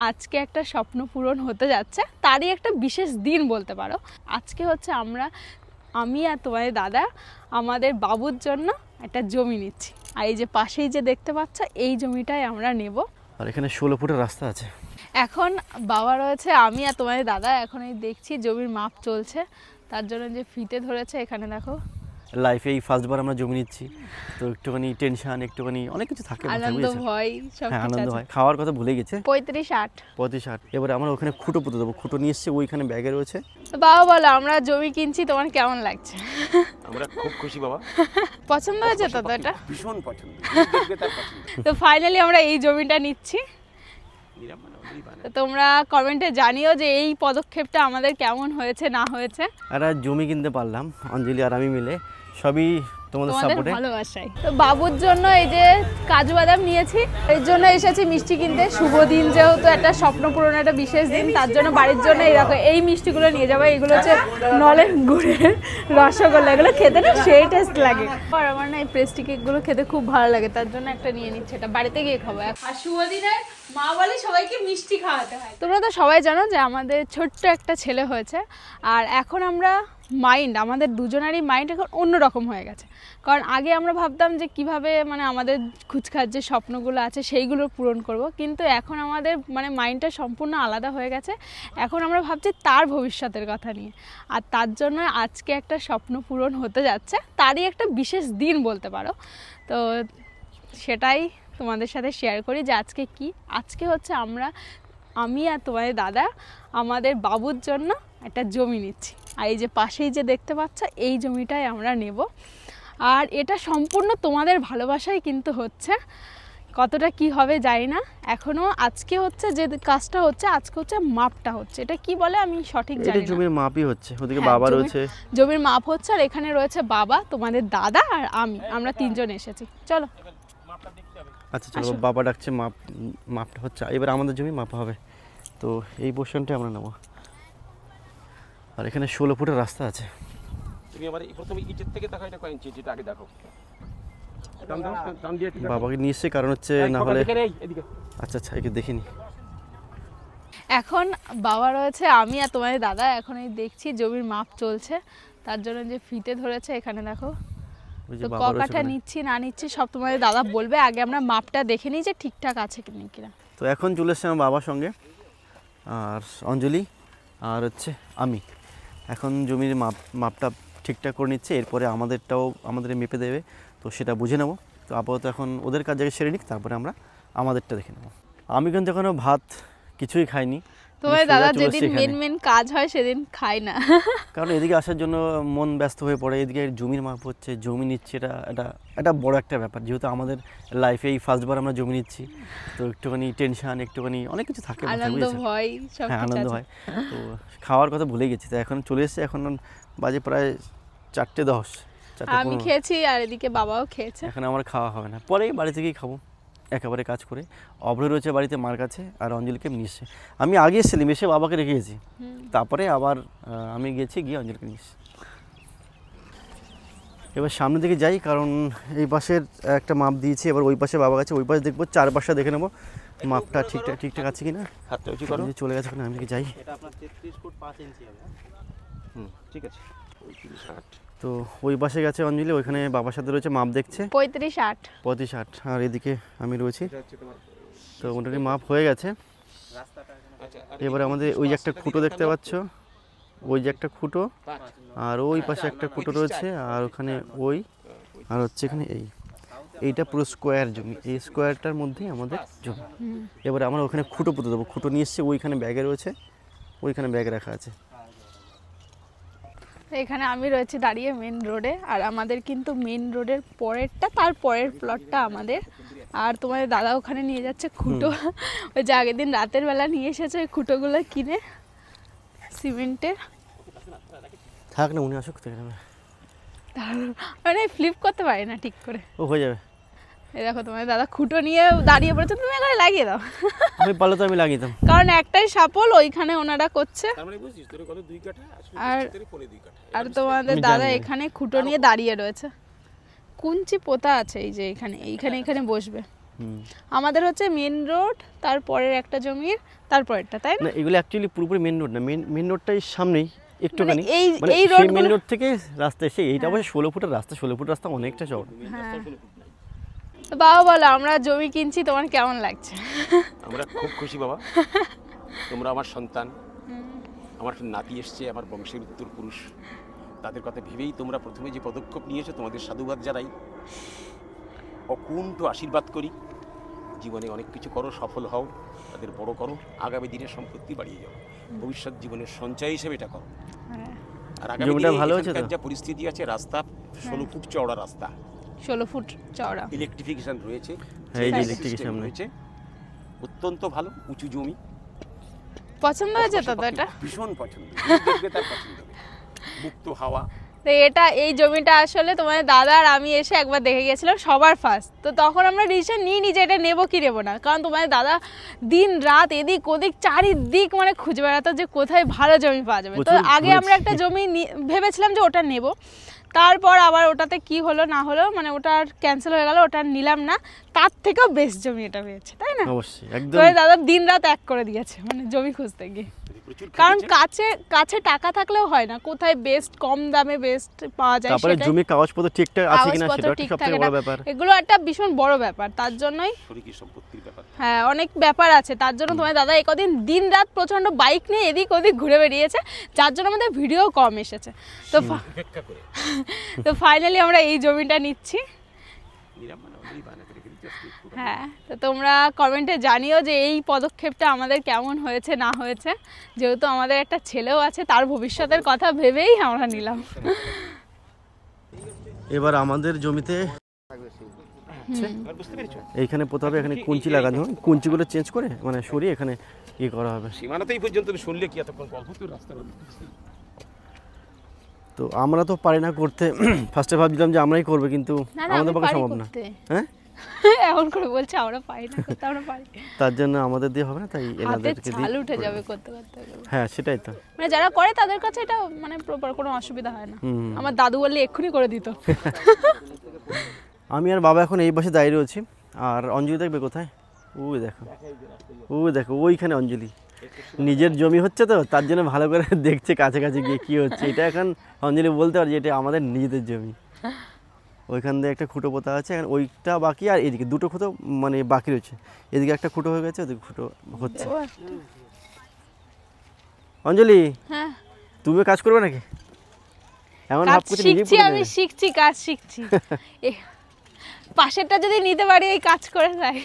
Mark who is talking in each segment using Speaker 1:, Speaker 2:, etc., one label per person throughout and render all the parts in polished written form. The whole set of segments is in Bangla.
Speaker 1: আজকে একটা স্বপ্ন পূরণ হতে যাচ্ছে, তারই একটা বিশেষ দিন বলতে পারো। আজকে হচ্ছে আমি আর তোমাদের দাদা আমাদের বাবুর জন্য একটা জমি নিচ্ছি। আর এই যে পাশেই যে দেখতে পাচ্ছ, এই জমিটাই আমরা নেব।
Speaker 2: আর এখানে 16 ফুটের রাস্তা আছে।
Speaker 1: এখন বাবা রয়েছে, আমি আর তোমাদের দাদা এখন এই দেখছি জমির মাপ চলছে। তার জন্য যে ফিতে ধরেছে, এখানে দেখো
Speaker 2: লাইফে এই ফার্স্টবার আমরা জমি নিচ্ছি, তো একটুখানি টেনশন, একটুখানি অনেক কিছু থাকে,
Speaker 1: আনন্দ ভয় সব কিছু
Speaker 2: আনন্দ
Speaker 1: আছে।
Speaker 2: হয়। খাওয়ার কথা ভুলে গেছে।
Speaker 1: 35-60
Speaker 2: এবারে আমরা ওখানে খুঁটো পুঁতে দেবো। খুঁটো নিয়ে এসছে, ওইখানে ব্যাগে রয়েছে।
Speaker 1: তো বাবা বলো, আমরা জমি কিনছি, তোমার কেমন লাগছে?
Speaker 3: আমরা খুব খুশি বাবা।
Speaker 1: পছন্দ হয়েছে তো এটা?
Speaker 3: ভীষণ পছন্দ।
Speaker 1: তো ফাইনালি আমরা এই জমিটা নিচ্ছি। তো তোমরা কমেন্টে জানিও যে এই পদক্ষেপটা আমাদের কেমন হয়েছে না হয়েছে।
Speaker 2: আর জমি কিনতে পারলাম অঞ্জলি আর আমি মিলে, সবই তোমাদের সাপোর্টে,
Speaker 1: ভালোবাসায়। তো বাবুর জন্য এই যে কাজু বাদাম নিয়েছি, এর জন্য এসেছি মিষ্টি কিনতে। শুভ দিন, যেহেতু একটা স্বপ্ন পূরণ, একটা বিশেষ দিন, তার জন্য বাড়ির জন্য এই দেখো এই মিষ্টিগুলো নিয়ে যাবো। এগুলো হচ্ছে নলেন গুড়ের রসগোল্লা, এগুলো খেতে না সেই টেস্ট লাগে। আর আমার না এই প্রেস্টি কেকগুলো খেতে খুব ভালো লাগে, তার জন্য একটা নিয়ে নিচ্ছি, এটা বাড়িতে গিয়ে খাবো। আর শুভ দিনের মা বলে সবাইকে মিষ্টি খাওয়াতে হয়। তোমরা তো সবাই জানো যে আমাদের ছোট্ট একটা ছেলে হয়েছে। আর এখন আমরা আমাদের দুজনেরই মাইন্ড এখন অন্যরকম হয়ে গেছে। কারণ আগে আমরা ভাবতাম যে কিভাবে আমাদের খুচখাচ যে স্বপ্নগুলো আছে সেইগুলো পূরণ করব, কিন্তু এখন আমাদের মাইন্ডটা সম্পূর্ণ আলাদা হয়ে গেছে। এখন আমরা ভাবছি তার ভবিষ্যতের কথা নিয়ে। আর তার জন্য আজকে একটা স্বপ্ন পূরণ হতে যাচ্ছে, তারই একটা বিশেষ দিন বলতে পারো। তো সেটাই তোমাদের সাথে শেয়ার করি যে আজকে হচ্ছে আমি আর তোমাদের দাদা আমাদের বাবুর জন্য একটা জমি নিচ্ছি। আর এই যে পাশেই যে দেখতে পাচ্ছ, এই জমিটাই আমরা নেব। আর এটা সম্পূর্ণ তোমাদের ভালোবাসাই কিন্তু হচ্ছে। কতটা কি হবে জানি না এখনো। আজকে হচ্ছে যে কাজটা হচ্ছে, আজকে হচ্ছে মাপটা হচ্ছে। এটা কি বলে আমি সঠিক জানি না।
Speaker 2: এটা জমির মাপই হচ্ছে, ওদিকে বাবা রয়েছে,
Speaker 1: জমির মাপ হচ্ছে। আর এখানে রয়েছে বাবা, তোমাদের দাদা আর আমরা তিনজন এসেছি। চলো
Speaker 2: আচ্ছা চলো, বাবা ডাকছে, মাপটা হচ্ছে। এবার আমাদের জমি মাপা হবে, তো এই পোর্শনটা আমরা নেব। আর এখানে 16 ফুটের রাস্তা আছে।
Speaker 3: তুমি আমার প্রথমে ইটের থেকে দেখো, এটা কয় ইঞ্চি, এটা আগে দেখো।
Speaker 2: বাবাকে নিয়ে এসছে, কারণ হচ্ছে না হলে আচ্ছা একে দেখিনি।
Speaker 1: এখন বাবা রয়েছে, আমি আর তোমাদের দাদা এখন এই দেখছি জমির মাপ চলছে। তার জন্য যে ফিতে ধরেছে, এখানে দেখো। তো ক কাঠা নিচ্ছি না নিচ্ছি সব তোমাদের দাদা বলবে। আগে আমরা মাপটা দেখে নিই যে ঠিকঠাক আছে কিনা।
Speaker 2: তো এখন চলে এসছে আমার বাবার সঙ্গে, আর অঞ্জলি আর হচ্ছে আমি এখন জমির মাপটা ঠিকঠাক করে নিচ্ছে। এরপরে আমাদের মেপে দেবে, তো সেটা বুঝে নেব। তো আপাতত এখন ওদের কাজ জায়গায় সেরে নিক, তারপরে আমরা আমাদেরটা দেখে নেব। আমি কিন্তু এখনও ভাত কিছুই খাইনি।
Speaker 1: তোমার দাদা যেদিন মেন কাজ হয় সেদিন খাই না,
Speaker 2: কারণ এদিকে আসার জন্য মন ব্যস্ত হয়ে পড়ে। এদিকে জমির মাপ হচ্ছে, জমি নিচ্ছে, এটা বড় একটা ব্যাপার। যেহেতু আমাদের লাইফে এই ফার্স্টবার আমরা জমি নিচ্ছি, তো একটুখানি টেনশন, একটুখানি অনেক কিছু থাকে,
Speaker 1: আনন্দ ভয় সব কিছু
Speaker 2: আনন্দ হয়। তো খাওয়ার কথা ভুলে গেছি, তো এখন চলে এসেছে। এখন বাজে প্রায় 4:10।
Speaker 1: আমি খেয়েছি আর এদিকে বাবাও খেয়েছে।
Speaker 2: এখন আমার খাওয়া হবে না, পরে বাড়ি থেকেই খাবো একেবারে কাজ করে। অভ্র রয়েছে বাড়িতে মার কাছে, আর অঞ্জলিকে নিয়ে এসছে। আমি আগে এসেছিলাম, এসে বাবাকে রেখে গেছি, তারপরে আবার আমি গেছি, গিয়ে অঞ্জলিকে নিয়ে এসেছি। এবার সামনের দিকে যাই, কারণ এই পাশের একটা মাপ দিয়েছি, এবার ওই পাশে বাবা গেছে, ওই পাশে দেখবো, চারপাশটা দেখে নেবো মাপটা ঠিকঠাক আছে কিনা।
Speaker 3: হাতটা উঁচু করো।
Speaker 2: চলে গেছে, আমি দিকে যাই।
Speaker 3: এটা আপনার 33 ফুট 5 ইঞ্চি হবে। ঠিক আছে। 35-60।
Speaker 2: তো ওই পাশে গেছে অঞ্জলি, ওইখানে বাবার সাথে রয়েছে, মাপ দেখছে
Speaker 1: 35-60।
Speaker 2: আর এদিকে আমি রয়েছি। তো মোটামুটি মাপ হয়ে গেছে। এবারে আমাদের ওই যে একটা খুঁটো দেখতে পাচ্ছ, ওই যে একটা খুঁটো, আর ওই পাশে একটা খুঁটো রয়েছে, আর ওখানে আর হচ্ছে এখানে এইটা পুরো স্কোয়ার জমি। এই স্কোয়ারটার মধ্যেই আমাদের জমি। এবারে আমরা ওখানে খুঁটো পুঁতে দেবো। খুঁটো নিয়ে এসছে, ওইখানে ব্যাগে রয়েছে, ওইখানে ব্যাগে রাখা আছে।
Speaker 1: এখানে আমি রয়েছি দাঁড়িয়ে মেন রোডে, আর আমাদের কিন্তু মেন রোডের পরেরটা, তার পরের প্লটটা আমাদের। আর তোমাদের দাদা ওখানে নিয়ে যাচ্ছে খুঁটো, ওই যে আগের দিন রাতের বেলা নিয়ে এসেছে ওই খুঁটোগুলো কিনে সিমেন্টের।
Speaker 2: থাক না, উনি আসুক,
Speaker 1: ফ্লিপ করতে পারে না ঠিক করে,
Speaker 2: ও হয়ে যাবে।
Speaker 1: এই দেখো তোমাদের দাদা খুঁটো নিয়ে দাঁড়িয়ে পড়েছে, তুমি এখানে লাগিয়ে দাও।
Speaker 2: আমি পারলে তো আমি লাগিয়ে দাম,
Speaker 1: কারণ একটাই সাপল ওইখানে ওনারা করছে। আর তোমাদের দাদা এখানে খুঁটো নিয়ে দাঁড়িয়ে রয়েছে। কুঞ্চি পোতা আছে এই যে এইখানে বসবে। আমাদের হচ্ছে মেন রোড, তারপরের একটা জমির, তারপরেরটা, তাই না?
Speaker 2: না এগুলো অ্যাকচুয়ালি পুরোপুরি মেন রোড না, মেন রোডটাই সামনেই একটুখানি,
Speaker 1: এই
Speaker 2: মানে
Speaker 1: এই
Speaker 2: সেই মেন
Speaker 1: রোড
Speaker 2: রোড থেকে রাস্তা এসে এইটা অবশ্য 16 ফুটের রাস্তা, 16 ফুট রাস্তা অনেকটা চওড়া।
Speaker 1: হ্যাঁ। তো বাবা বলো, আমরা জমি কিনছি, তোমার কেমন লাগছে?
Speaker 4: আমরা খুব খুশি বাবা, তোমরা আমার সন্তান, আমার নাতি এসছে, আমার বংশের উত্তর পুরুষ, তাদের কথা ভেবেই তোমরা প্রথমে যে পদক্ষেপ নিয়েছো, তোমাদের সাধুবাদ জানাই, অকুণ্ঠ আশীর্বাদ করি, জীবনে অনেক কিছু করো, সফল হও, তাদের বড় করো, আগামী দিনের সম্পত্তি বাড়িয়ে যাও, ভবিষ্যৎ জীবনের সঞ্চয় হিসেবে এটা করো। আর আগামী
Speaker 2: জমিটা
Speaker 4: দিনে
Speaker 2: ভালো আছে তো?
Speaker 4: এখানকার যা পরিস্থিতি আছে, রাস্তা 16 ফুট চওড়া রাস্তা,
Speaker 1: 16 ফুট চওড়া,
Speaker 4: ইলেকট্রিফিকেশন রয়েছে,
Speaker 2: হ্যাঁ, এই যে
Speaker 4: system
Speaker 2: ইলেকট্রিফিকেশন
Speaker 4: রয়েছে, অত্যন্ত ভালো, উঁচু জমি,
Speaker 1: পছন্দ হয়েছে তো এটা?
Speaker 4: ভীষণ পছন্দ, দেখবে তার পছন্দ হবে। মুক্ত হাওয়া।
Speaker 1: তো এটা, এই জমিটা আসলে তোমার দাদা আর আমি এসে একবার দেখে গেছিলাম সবার ফার্স্ট। তো তখন আমরা ডিসিশন নিইনি যে এটা নেবো কি নেবো না, কারণ তোমার দাদা দিন রাত এদিক ওদিক চারিদিক মানে খুঁজে বেড়াতো যে কোথায় ভালো জমি পাওয়া যাবে। তো
Speaker 2: প্রচুর
Speaker 1: আগে আমরা একটা জমি ভেবেছিলাম যে ওটা নেব, তারপর আবার ওটাতে কি হলো না হলো, মানে ওটা ক্যান্সেল হয়ে গেল, ওটা নিলাম না। তার থেকেও বেস্ট জমি এটা পেয়েছে, তাই না?
Speaker 2: অবশ্যই একদম।
Speaker 1: তো দাদা দিন রাত এক করে দিয়েছে মানে জমি খুঁজতে গিয়ে, কারণ কাছে টাকা থাকলেও হয় না, কোথায় বেস্ট কম দামে বেস্ট পাওয়া যায়,
Speaker 2: তারপরে জমি কাগজপত্র ঠিকঠাক আছে কিনা সেটা
Speaker 1: ঠিক
Speaker 2: সবথেকে
Speaker 1: থাকে
Speaker 2: বড়
Speaker 1: না,
Speaker 2: ব্যাপার।
Speaker 1: এগুলো একটা ভীষণ বড় ব্যাপার। তার জন্যই
Speaker 4: শরীকি সম্পত্তির ব্যাপার,
Speaker 1: হ্যাঁ অনেক ব্যাপার আছে, তার জন্য তোমার দাদা একদিন দিন রাত প্রচন্ড বাইক নিয়ে এদিক ওদিক ঘুরে বেরিয়েছে, যার জন্য আমাদের ভিডিও কম এসেছে। তো ফাইনালি আমরা এই জমিটা নিচ্ছি। হ্যাঁ, তো তোমরা কমেন্টে জানিও যে এই পদক্ষেপটা আমাদের কেমন হয়েছে না হয়েছে, যেহেতু আমাদের একটা ছেলেও আছে, তার ভবিষ্যতের কথা ভেবেই আমরা নিলাম।
Speaker 2: এবার আমাদের জমিতে এইখানে প্রথমে এখানে কুঞ্চি লাগানো হয়, কুঞ্চিগুলো চেঞ্জ করে মানে সরিয়ে এখানে ইয়ে করা হবে।
Speaker 4: সীমানাতেই পর্যন্ত তুমি শুনলে কি এতক্ষণ গল্প, তো রাস্তার
Speaker 2: তো আমরা তো পারি না করতে, ফার্স্টে ভাবছিলাম যে আমরাই করবো, কিন্তু আমাদের পক্ষে সম্ভব না। হ্যাঁ
Speaker 1: এমন করে বলছে আমরা পারি না করতে, আমরা পারি,
Speaker 2: তার জন্য আমাদের দিয়ে হবে না, তাই
Speaker 1: হাতে
Speaker 2: এনাদেরকে
Speaker 1: ছাল
Speaker 2: দিয়ে
Speaker 1: উঠে যাবে করতে করতে।
Speaker 2: হ্যাঁ সেটাই তো,
Speaker 1: মানে যারা করে তাদের কাছে এটা মানে প্রপার কোনো অসুবিধা হয় না। আমার দাদু বললে এক্ষুনি করে দিত।
Speaker 2: আমি আর বাবা এখন এই পাশে দাঁড়িয়ে রয়েছি, আর অঞ্জলি দেখবে কোথায়, ওই দেখো, ওই দেখো ওইখানে অঞ্জলি, নিজের জমি হচ্ছে তো তার জন্য ভালো করে দেখছে কাছাকাছি গিয়ে কি হচ্ছে। এটা এখন অঞ্জলি বলতে পারে যে এটা আমাদের নিজেদের জমি। ওইখান দিয়ে একটা খুঁটো পোতা আছে, এখন ওইটা বাকি, আর এদিকে দুটো খুঁটো মানে বাকি রয়েছে, এদিকে একটা খুঁটো হয়ে গেছে, ওদিকে খুঁটো হচ্ছে। অঞ্জলি,
Speaker 1: হ্যাঁ
Speaker 2: তুমিও কাজ করবে নাকি? এমন ভাব করছে নিজেই
Speaker 1: শিখছি, আমি শিখছি, কাজ শিখছি। পাশেরটা যদি নিতে পারি এই কাজ করে যাই।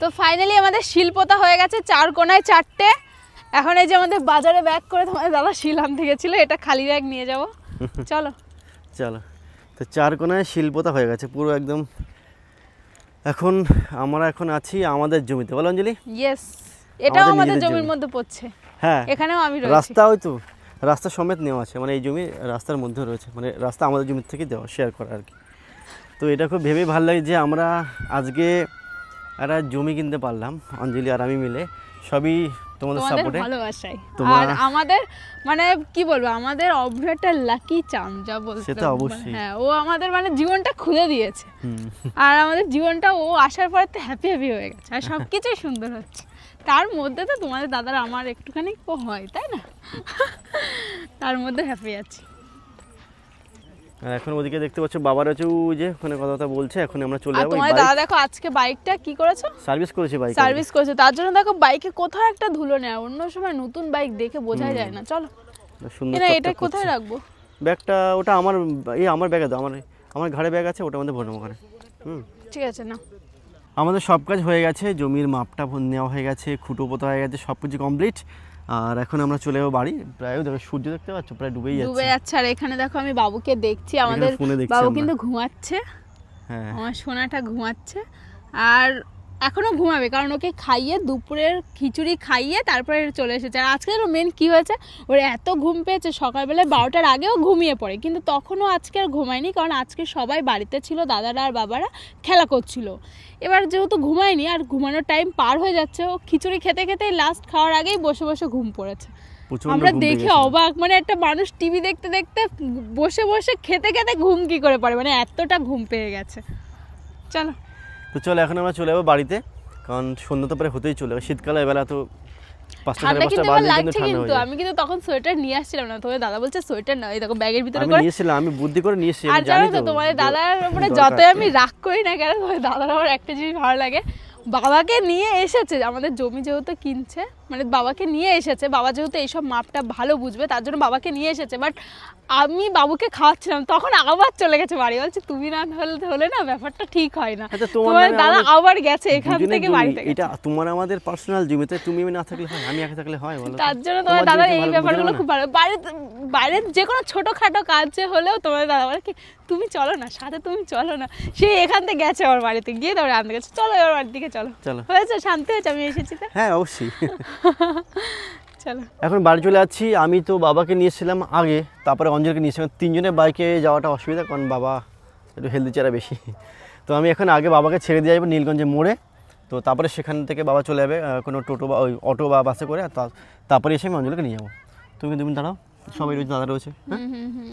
Speaker 1: তো ফাইনালি আমাদের শিলপোতা হয়ে গেছে, 4 কোণায় 4টে। এখন এই যে আমাদের বাজারে ব্যাগ করে তোমাদের দাদা শিল আনতে গেছিল, এটা খালি ব্যাগ নিয়ে যাব। চলো
Speaker 2: চলো, তো 4 কোণায় শিল্পতা হয়ে গেছে পুরো একদম। এখন আমরা এখন আছি আমাদের জমিতে, বলো অঞ্জলি?
Speaker 1: ইয়েস, এটাও
Speaker 2: আমাদের
Speaker 1: আমাদের
Speaker 2: নিজেদের
Speaker 1: জমির
Speaker 2: জমি।
Speaker 1: মধ্যে পড়ছে।
Speaker 2: হ্যাঁ,
Speaker 1: এখানেও আমি রয়েছি।
Speaker 2: রাস্তা ওই তো রাস্তা সমেত নেওয়া আছে, মানে এই জমি রাস্তার মধ্যে রয়েছে, মানে রাস্তা আমাদের জমি থেকে দেওয়া, শেয়ার করা আর কি। তো এটা খুব ভেবেই ভালো লাগে যে আমরা আজকে একটা জমি কিনতে পারলাম, অঞ্জলি আর আমি মিলে, সবই তোমাদের সাপোর্টে,
Speaker 1: ভালোবাসায়।
Speaker 2: তোমার
Speaker 1: আর আমাদের মানে কি বলবো, আমাদের অভ্রটা লাকি চাম যা বলতে,
Speaker 2: সেটা অবশ্যই।
Speaker 1: হ্যাঁ, ও আমাদের মানে জীবনটা খুলে দিয়েছে, আর আমাদের জীবনটা ও আসার পরে তো হ্যাপি হ্যাপি হয়ে গেছে, আর সবকিছুই সুন্দর হচ্ছে। তার মধ্যে তো তোমাদের দাদার আমার একটুখানি হয়, তাই না? তার মধ্যে হ্যাপি আছি।
Speaker 2: আর এখন ওদিকে দেখতে পাচ্ছ বাবার আছে, ওই যে ওখানে কথা বলছে, এখন আমরা চলে
Speaker 1: আর
Speaker 2: যাবো।
Speaker 1: তোমার দাদা দেখো আজকে বাইকটা কি করেছো,
Speaker 2: সার্ভিস করেছে, বাইক
Speaker 1: সার্ভিস করেছে, তার জন্য দেখো বাইকে কোথাও একটা ধুলো নেই। অন্য সময় নতুন বাইক দেখে বোঝাই যায় না। চলো
Speaker 2: সুন্দর।
Speaker 1: এটা কোথায় রাখবো
Speaker 2: ব্যাগটা? ওটা আমার, এই আমার ব্যাগে দাও, আমার ঘাড়ে ব্যাগ আছে, ওটার মধ্যে ভরে নেবো ওখানে।
Speaker 1: ঠিক আছে না।
Speaker 2: আমাদের সব কাজ হয়ে গেছে, জমির মাপটা নেওয়া হয়ে গেছে, খুঁটো পোতা হয়ে গেছে, সব কিছু কমপ্লিট। আর এখন আমরা চলে যাবো বাড়ি। প্রায় দেখো সূর্য দেখতে পাচ্ছ, প্রায় ডুবেই যাচ্ছে।
Speaker 1: আর এখানে দেখো আমি বাবুকে দেখছি, আমাদের বাবু কিন্তু ঘুমাচ্ছে। হ্যাঁ, আমার সোনাটা ঘুমাচ্ছে, আর এখনো ঘুমাবে, কারণ ওকে খাইয়ে দুপুরের খিচুড়ি খাইয়ে তারপরে চলে এসেছে। আর আজকে মেন কি হয়েছে, ওর এত ঘুম পেয়েছে, সকালবেলায় 12টার আগেও ঘুমিয়ে পড়ে, কিন্তু তখনও আজকে আর ঘুমায়নি, কারণ আজকে সবাই বাড়িতে ছিল, দাদারা আর বাবারা খেলা করছিল। এবার যেহেতু ঘুমায়নি আর ঘুমানোর টাইম পার হয়ে যাচ্ছে, ও খিচুড়ি খেতে খেতে লাস্ট খাওয়ার আগেই বসে বসে ঘুম পড়েছে। আমরা দেখে অবাক, মানে একটা মানুষ টিভি দেখতে দেখতে বসে বসে খেতে খেতে ঘুম কি করে পড়ে, মানে এতটা ঘুম পেয়ে গেছে। চলো।
Speaker 2: তো চলো এখন আমরা চলে যাবো বাড়িতে, কারণ সন্ধ্যা তো প্রায় হতেই চলে, শীতকালে বেলা তো 5টা
Speaker 1: ঠান্ডা
Speaker 2: 5:30
Speaker 1: কিন্তু
Speaker 2: বাজলে
Speaker 1: লাগছে,
Speaker 2: কিন্তু ঠান্ডা হয়ে
Speaker 1: কিন্তু
Speaker 2: যায়।
Speaker 1: আমি কিন্তু তখন সোয়েটার নিয়ে আসছিলাম না, তোমার দাদা বলছে সোয়েটার না, এই দেখো ব্যাগের ভিতরে
Speaker 2: আমি
Speaker 1: করে।
Speaker 2: নিয়েছিলাম, আমি বুদ্ধি করে নিয়ে এসেছি,
Speaker 1: আর
Speaker 2: আমি জানি
Speaker 1: জানো তো
Speaker 2: তো
Speaker 1: তোমার
Speaker 2: যে
Speaker 1: দাদার উপরে
Speaker 2: দরকার
Speaker 1: যতই
Speaker 2: আছে।
Speaker 1: আমি রাগ করি না কেন, তোমার দাদার আমার একটা জিনিস ভালো লাগে, বাবাকে নিয়ে এসেছে, আমাদের জমি যেহেতু কিনছে, মানে বাবাকে নিয়ে এসেছে, বাবা যেহেতু এইসব মাপটা ভালো বুঝবে তার জন্য বাবাকে নিয়ে এসেছে, বাট আমি বাবুকে খাওয়াচ্ছিলাম তখন আবার চলে গেছে বাড়ি, বলছে তুমি না হলে না ব্যাপারটা ঠিক হয় না।
Speaker 2: আচ্ছা,
Speaker 1: তোমার
Speaker 2: মানে
Speaker 1: দাদা
Speaker 2: আমাদের
Speaker 1: আবার গেছে এখান
Speaker 2: দুজনের
Speaker 1: থেকে
Speaker 2: জমি,
Speaker 1: বাড়ি থেকে।
Speaker 2: এটা তোমার আমাদের পার্সোনাল জমিতে তুমি না থাকলে হয়, আমি একা থাকলে হয় বলো তো?
Speaker 1: তার জন্য তোমার দাদার
Speaker 2: জমিতে
Speaker 1: এই
Speaker 2: ভালো
Speaker 1: ব্যাপারগুলো
Speaker 2: বুঝে
Speaker 1: খুব ভালো, বাইরের যে কোনো ছোটোখাটো কাজ হলেও তোমার দাদা বলে কি তুমি চলো না সাথে, তুমি চলো না, সে এখান থেকে গেছে আমার বাড়িতে গিয়ে তারপরে আনতে গেছে, চলো এবার বাড়ির দিকে চলো।
Speaker 2: চলো।
Speaker 1: হয়েছে, শান্তি হয়েছে, আমি এসেছি তো।
Speaker 2: হ্যাঁ অবশ্যই।
Speaker 1: চলো
Speaker 2: এখন বাড়ি চলে যাচ্ছি, আমি তো বাবাকে নিয়েছিলাম আগে, তারপরে অঞ্জলকে নিয়েছিলাম, তিনজনের বাইকে যাওয়াটা অসুবিধা, কারণ বাবা একটু হেলদি চারা বেশি। তো আমি এখন আগে বাবাকে ছেড়ে দিয়ে যাবো নীলগঞ্জে মোড়ে, তো তারপরে সেখান থেকে বাবা চলে যাবে কোনো টোটো বা ওই অটো বা বাসে করে, আর তারপরে এসে আমি অঞ্জলকে নিয়ে যাবো। তুমি দাঁড়াও, সবাই রয়েছে, দাদা রয়েছে, হ্যাঁ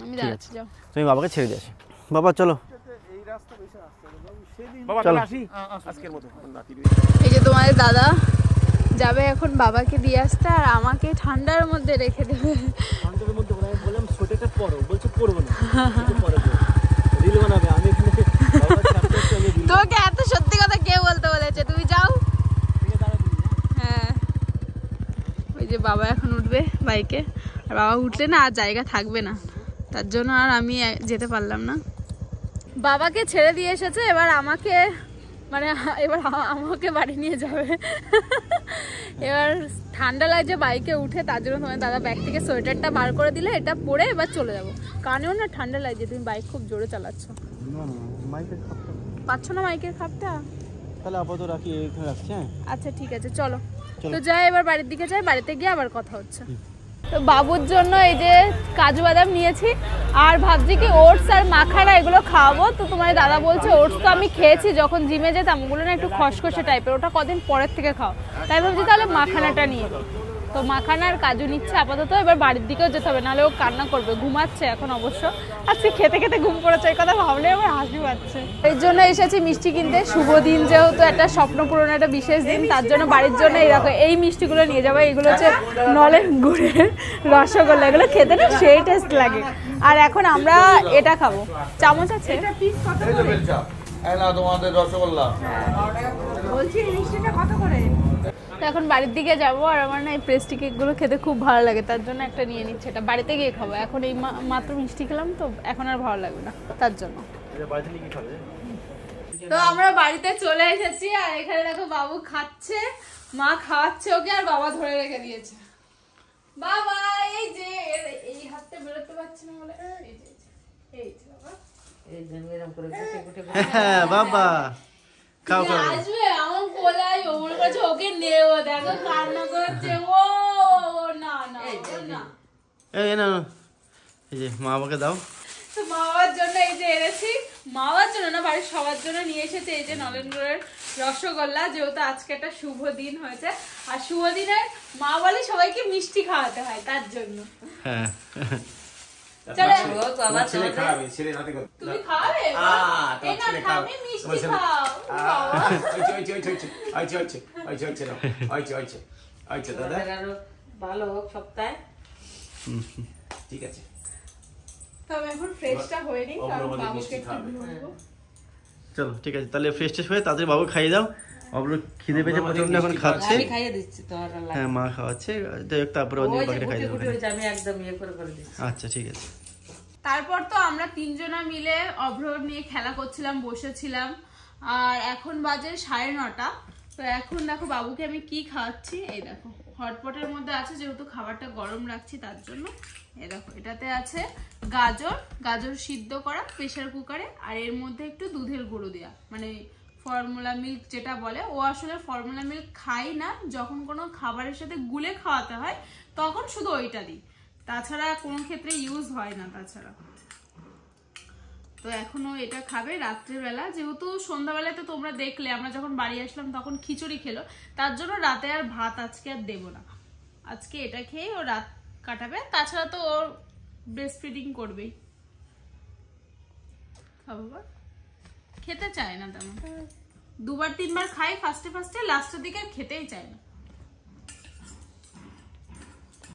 Speaker 1: আমি দাঁড়াচ্ছি, যাও।
Speaker 2: তুমি বাবাকে ছেড়ে দিয়ে আসি। বাবা চলো।
Speaker 4: বাবা
Speaker 2: চলো।
Speaker 4: চলো আসি আজকের মতো নাতি
Speaker 1: এই যে তোমাদের দাদা যাবে এখন বাবাকে দিয়ে আসতে, আর আমাকে ঠান্ডার মধ্যে রেখে দেবে।
Speaker 3: ঠান্ডার মধ্যে বললাম সোয়েটারটা পরো, বলছে পরবো না, রিল বানাবে, আমি এখানে
Speaker 1: তোমাকে এত সত্যি কথা কে বলতে বলেছে, তুমি যাও। হ্যাঁ ওই যে বাবা এখন উঠবে বাইকে, আর বাবা উঠলে না আর জায়গা থাকবে না, তার জন্য আর আমি যেতে পারলাম না। বাবাকে ছেড়ে দিয়ে এসেছে, এবার আমাকে মানে এবার আমাকে বাড়ি নিয়ে যাবে। এবার ঠান্ডা লাগছে বাইকে উঠে, তার জন্য তোমার দাদা ব্যাগ থেকে সোয়েটারটা বার করে দিলে, এটা পরে এবার চলে যাবো, কানেও না ঠান্ডা লাগছে, তুমি বাইক খুব জোরে চালাচ্ছ, পাচ্ছ না মাইকের খাপটা।
Speaker 2: তাহলে আপাতত রাখি, এখানে রাখছি। হ্যাঁ
Speaker 1: আচ্ছা ঠিক আছে, চলো। তো যাই এবার বাড়ির দিকে যাই, বাড়িতে গিয়ে আবার কথা হচ্ছে। তো বাবুর জন্য এই যে কাজু বাদাম নিয়েছি, আর ভাবছি কি ওটস আর মাখানা এগুলো খাওয়াবো। তো তোমার দাদা বলছে ওটস তো আমি খেয়েছি যখন জিমে যেতাম, ওগুলো না একটু খসখসে টাইপের, ওটা কদিন পরের থেকে খাও, তাই ভাবছি তাহলে মাখানাটা নিয়ে নিই। তো মাখানা আর কাজু নিচ্ছে আপাতত, এবার বাড়ির দিকেও যেতে হবে, নাহলে ও কান্না করবে, ঘুমাচ্ছে এখন অবশ্য, আজকে খেতে খেতে ঘুম পড়েছে, এই কথা ভাবলে আমার হাসি পাচ্ছে। এই জন্য এসেছি মিষ্টি কিনতে, শুভ দিন যেহেতু, একটা স্বপ্ন পূরণ, একটা বিশেষ দিন, তার জন্য বাড়ির জন্য এই দেখো এই মিষ্টিগুলো নিয়ে যাবো। এগুলো হচ্ছে নলেন গুড়ের রসগোল্লা, এগুলো খেতে না সেই টেস্ট লাগে। আর এখন আমরা এটা খাবো, চামচ আছে
Speaker 5: তোমাদের রসগোল্লা
Speaker 1: বলছি এই মিষ্টিটা কত করে। তো এখন বাড়ির দিকে যাবো, আর আমার না এই পেস্ট্রি কেকগুলো খেতে খুব ভালো লাগে, তার জন্য একটা নিয়ে নিচ্ছে, এটা বাড়িতে গিয়ে খাবো। এখন এই মাত্র মিষ্টি খেলাম তো এখন আর ভালো লাগবে না, তার জন্য। তো আমরা বাড়িতে চলে এসেছি, আর এখানে দেখো বাবু খাচ্ছে, মা খাওয়াচ্ছে ওকে, আর বাবা ধরে রেখে দিয়েছে। বাবা এই যে এই হাতটা বেরোতে পারছে না বলে, এই যে বাবা
Speaker 2: হ্যাঁ বাবা খাও খাও।
Speaker 1: আসবে আমার কোলে আসবে, মনে করছে ওকে নেবো, দেখো কান্না করছে, ও না না না।
Speaker 2: এই না, এই যে মা বাবাকে দাও।
Speaker 1: তো মা বাবার জন্য এই যে এনেছি, মা বাবার জন্য না বাড়ির সবার জন্য নিয়ে এসেছে এই যে নলেন গুড়ের রসগোল্লা, যেহেতু আজকে একটা শুভ দিন হয়েছে, আর শুভ দিনে মা বলে সবাইকে মিষ্টি খাওয়াতে হয়, তার জন্য।
Speaker 2: হ্যাঁ
Speaker 1: চলো
Speaker 4: ছেলে খাবে, ছেলে হাতে করে
Speaker 1: তুমি খাবে, এই না আমি মিষ্টি খাও।
Speaker 6: ভালো হোক সপ্তাহে।
Speaker 4: ঠিক আছে,
Speaker 1: তবে এখন ফ্রেশটা হয়ে নি, কারণ
Speaker 4: অগ্রগতি
Speaker 1: বাবুকে
Speaker 4: মিষ্টি
Speaker 1: একটু
Speaker 4: খাবে।
Speaker 1: ধরবো।
Speaker 2: চলো ঠিক আছে, তাহলে ফ্রেশ ট্রেশ হয়ে তাড়াতাড়ি বাবু খাইয়ে দাও। বাবুর খিদে পেয়েছে প্রচন্ড, এখন খাচ্ছে।
Speaker 6: আমি খাইয়ে দিচ্ছি তোমার লাগে।
Speaker 2: হ্যাঁ মা খাওয়াচ্ছে, যাই হোক তারপরে অন্য
Speaker 6: ওই যে
Speaker 2: বাকিটা খাই
Speaker 6: গুটি
Speaker 2: দেবো।
Speaker 6: গুটি হয়েছে, আমি একদম ইয়ে করে দিচ্ছি।
Speaker 2: আচ্ছা ঠিক আছে।
Speaker 1: তারপর তো আমরা তিনজনা মিলে অভ্র নিয়ে খেলা করছিলাম, বসেছিলাম, আর এখন বাজে 9:30। তো এখন দেখো বাবুকে আমি কি খাওয়াচ্ছি, এই দেখো হটপটের মধ্যে আছে, যেহেতু খাবারটা গরম রাখছি তার জন্য। এই দেখো এটাতে আছে গাজর সিদ্ধ করা প্রেসার কুকারে, আর এর মধ্যে একটু দুধের গুঁড়ো দেওয়া, মানে ফর্মুলা মিল্ক যেটা বলে। ও আসলে ফর্মুলা মিল্ক খাই না, যখন কোনো খাবারের সাথে গুলে খাওয়াতে হয় তখন শুধু ওইটা দিই, তাছাড়া কোনো ক্ষেত্রে ইউজ হয় না তাছাড়া। তো এখনো এটা খাবে রাত্রেবেলা, যেহেতু সন্ধ্যাবেলায় তো তোমরা দেখলে আমরা যখন বাড়ি আসলাম তখন খিচুড়ি খেলো, তার জন্য রাতে আর ভাত আজকে আর দেবো না, আজকে এটা খেয়ে ও রাত কাটাবে। তাছাড়া তো ওর ব্রেস্ট ফিডিং করবেই। খাবো বা খেতে চায় না তেমন, দুবার তিনবার খাই ফার্স্টে লাস্টের দিকে আর খেতেই চায় না।